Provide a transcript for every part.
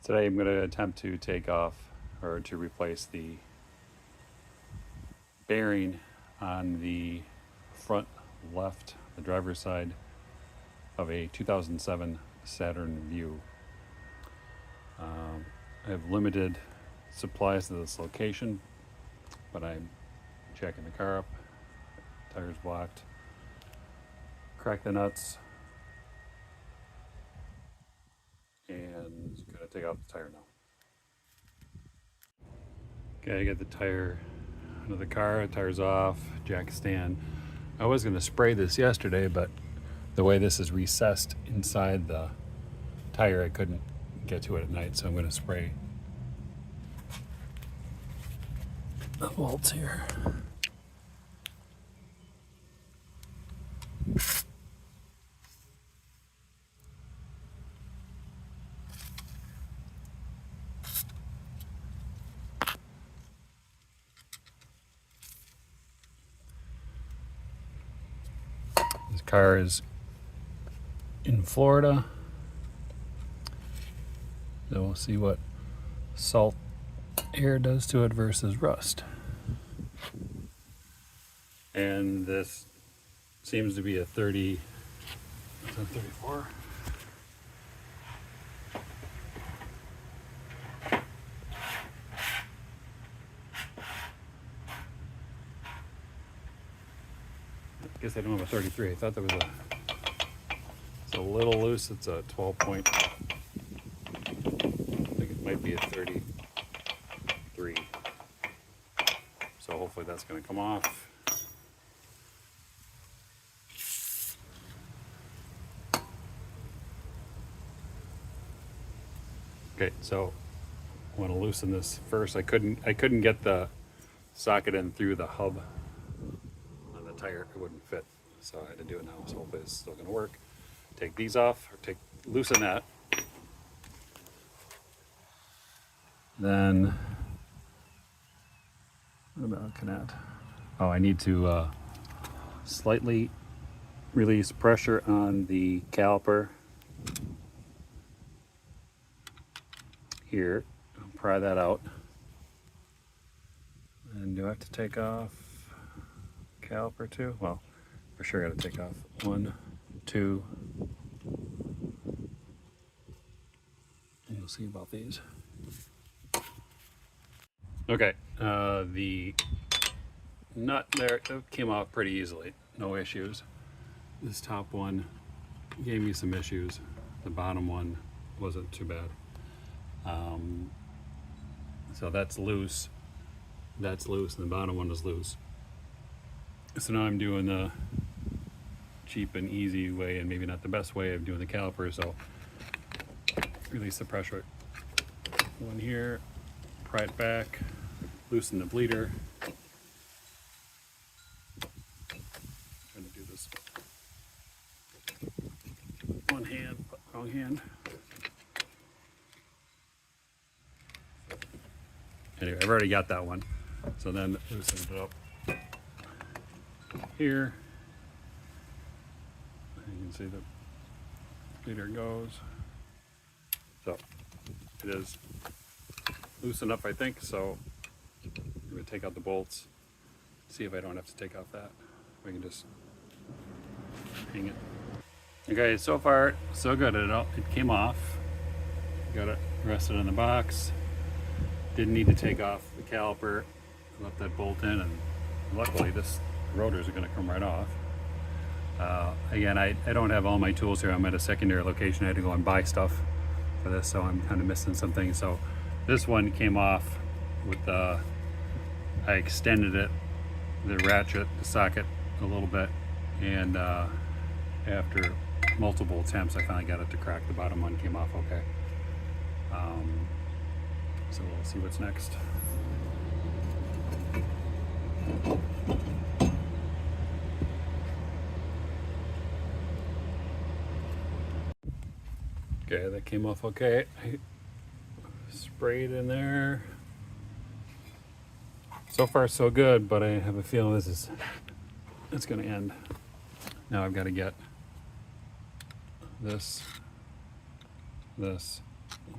Today I'm going to attempt to take off or to replace the bearing on the front left, the driver's side of a 2007 Saturn Vue. I have limited supplies to this location, but I'm jacking the car up, tires blocked, crack the nuts, and gonna take out the tire now. Okay, I got the tire out of the car, tire's off, jack stand. I was gonna spray this yesterday, but the way this is recessed inside the tire, I couldn't get to it at night, so I'm gonna spray the bolts here. This car is in Florida, so we'll see what salt air does to it versus rust. And this seems to be a 30, is that 34? I guess I don't have a 33. I thought there was it's a little loose. It's a 12 point. I think it might be a 33. So hopefully that's going to come off. Okay, so I want to loosen this first. I couldn't get the socket in through the hub on the tire. It wouldn't fit, so I had to do it now. So hopefully it's still going to work. Take these off, or loosen that. Then what about Canat? Oh, I need to slightly release pressure on the caliper here. I'll pry that out. And do I have to take off caliper too? Well, for sure I got to take off 1, 2. And you'll see about these. Okay, the nut there came out pretty easily, no issues. This top one gave me some issues. The bottom one wasn't too bad. So that's loose, and the bottom one is loose. So now I'm doing the cheap and easy way, and maybe not the best way of doing the caliper. So release the pressure. One here, pry it back, loosen the bleeder. Trying to do this one hand, wrong hand. Anyway, I've already got that one. So then loosen it up here. You can see the bleeder goes. So it is loose enough, I think. So I'm going to take out the bolts, see if I don't have to take off that. We can just hang it. Okay, so far so good. It came off. Got it rested in the box. Didn't need to take off the caliper. Left that bolt in, and luckily this rotors are going to come right off. Again, I don't have all my tools here. I'm at a secondary location. I had to go and buy stuff for this, so I'm kind of missing some things. So this one came off with I extended it, the ratchet, the socket a little bit, and after multiple attempts, I finally got it to crack. The bottom one came off okay. So we'll see what's next. Okay, that came off okay. I sprayed in there. So far so good, but I have a feeling it's gonna end. Now I've got to get this,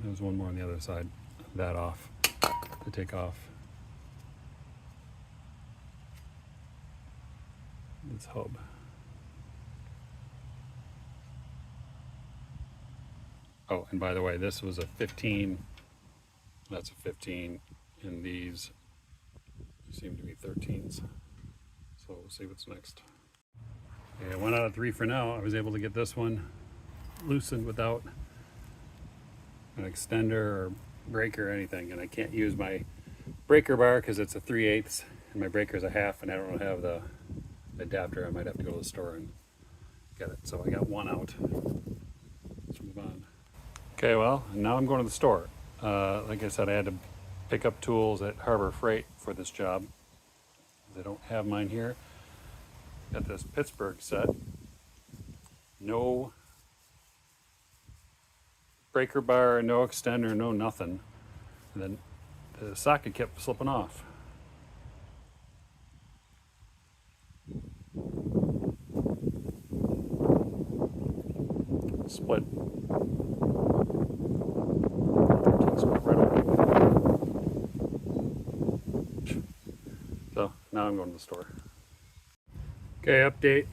There's one more on the other side. That off to take off this hub. Oh, and by the way, this was a 15. That's a 15, and these seem to be 13s. So we'll see what's next. Okay, 1 out of 3 for now. I was able to get this one loosened without an extender or breaker or anything, and I can't use my breaker bar because it's a 3/8 and my breaker is a half, and I don't have the adapter. I might have to go to the store and get it. So I got one out. Let's move on. Okay, well, now I'm going to the store. Like I said, I had to pick up tools at Harbor Freight for this job. They don't have mine here. Got this Pittsburgh set. No breaker bar, no extender, no nothing. And then the socket kept slipping off. Split. 13 split right away. So now I'm going to the store. Okay, update.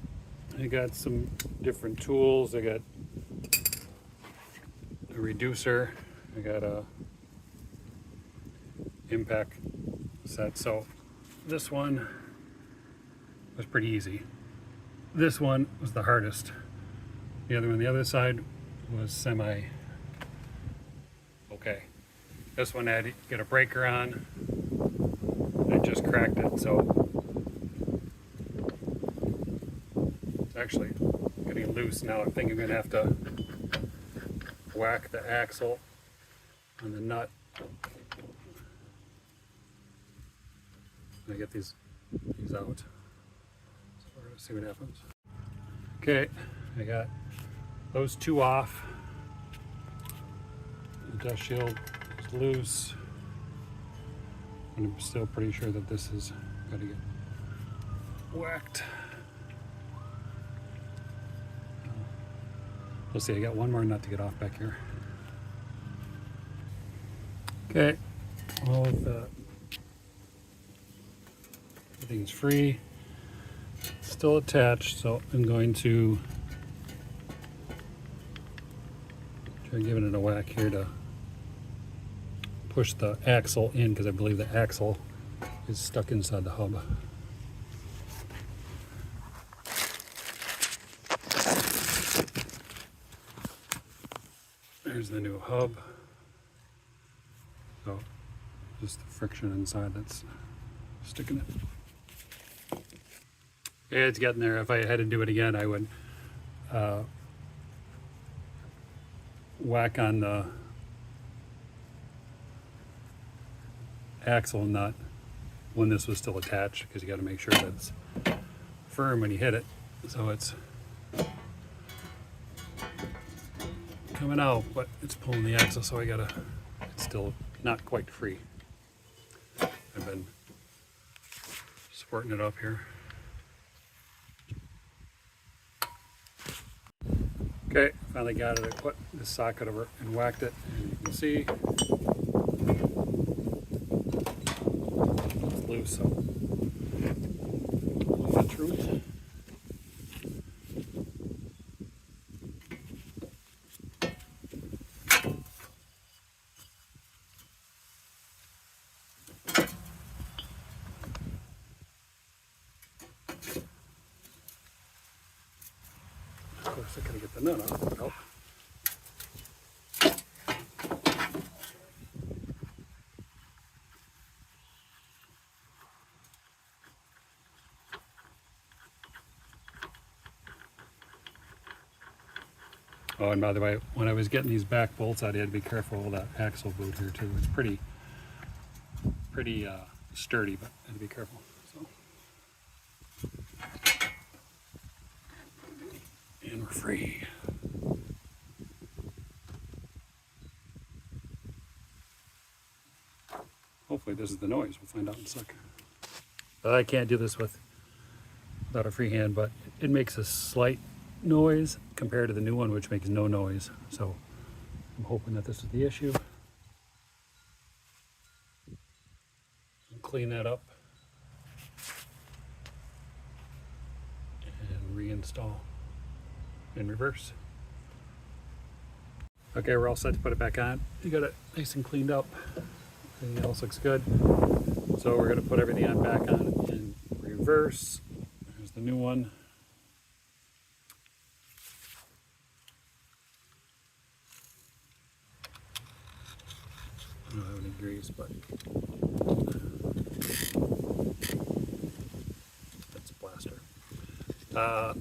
I got some different tools. I got a reducer. I got a impact set. So this one was pretty easy. This one was the hardest. The other one on the other side was semi okay. This one I had to get a breaker on. I just cracked it, so it's actually getting loose now. I think I'm gonna have to whack the axle on the nut. I get these out. So we're gonna see what happens. Okay, I got those two off. The dust shield is loose. I'm still pretty sure that this is got to get whacked. We'll see. I got one more nut to get off back here. Okay, well, everything's free, still attached, so I'm going to try giving it a whack here to push the axle in, because I believe the axle is stuck inside the hub. There's the new hub. So just the friction inside that's sticking it. Yeah, it's getting there. If I had to do it again, I would whack on the axle nut when this was still attached, because you got to make sure that it's firm when you hit it, so it's coming out, but it's pulling the axle, so it's still not quite free. I've been squirting it up here. Okay, finally got it. I put the socket over and whacked it, and you can see it's loose, so I'll get through it. Of course, I gotta get the nut off. That would help. Oh, and by the way, when I was getting these back bolts out, I had to be careful of that axle boot here too. It's pretty sturdy, but I had to be careful. So, and we're free. Hopefully this is the noise. We'll find out in a sec. I can't do this without a free hand, but it makes a slight noise compared to the new one, which makes no noise. So I'm hoping that this is the issue. clean that up and reinstall in reverse. Okay, we're all set to put it back on. You got it nice and cleaned up. Everything else looks good. So we're going to put everything on back on in reverse. There's the new one. I don't have any grease, but that's a plaster. The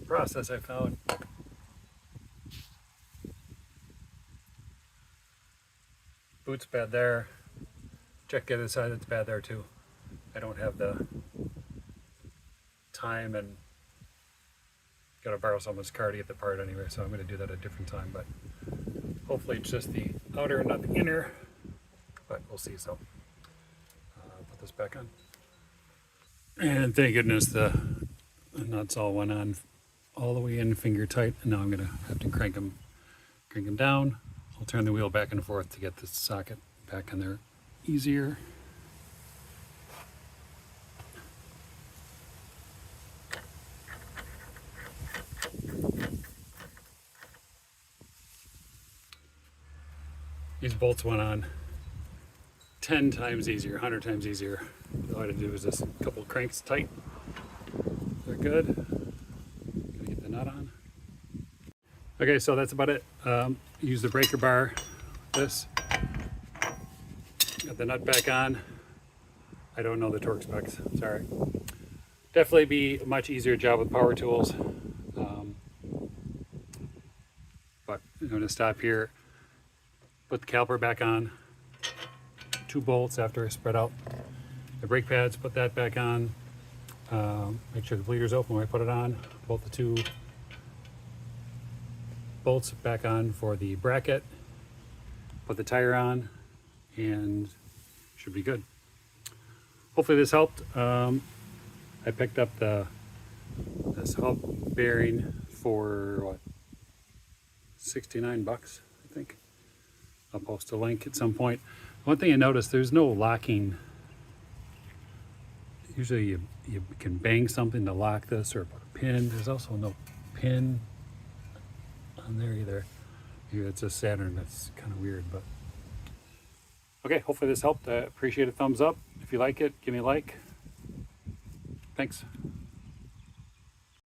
process I found. Boot's bad there. Check the other side, it's bad there too. I don't have the time and gotta borrow someone's car to get the part anyway, so I'm gonna do that at a different time, but hopefully it's just the outer and not the inner, but we'll see. So put this back on. And thank goodness the nuts all went on all the way in finger tight, and now I'm gonna have to crank them down. I'll turn the wheel back and forth to get the socket back in there easier. These bolts went on 10 times easier, 100 times easier. All I had to do was just a couple of cranks tight. They're good. Gonna get the nut on. Okay, so that's about it. Use the breaker bar. This. Got the nut back on. I don't know the torque specs. Sorry. Definitely be a much easier job with power tools. But I'm going to stop here. Put the caliper back on. 2 bolts after I spread out the brake pads. Put that back on. Make sure the bleeder's open when I put it on. Bolt the 2 bolts back on for the bracket. Put the tire on, and should be good. Hopefully this helped. I picked up this hub bearing for what, 69 bucks, I think. I'll post a link at some point. One thing I noticed, there's no locking. Usually you can bang something to lock this or put a pin. There's also no pin on there either. Maybe it's a Saturn, that's kind of weird, but okay, hopefully this helped. I appreciate a thumbs up. If you like it, give me a like. Thanks.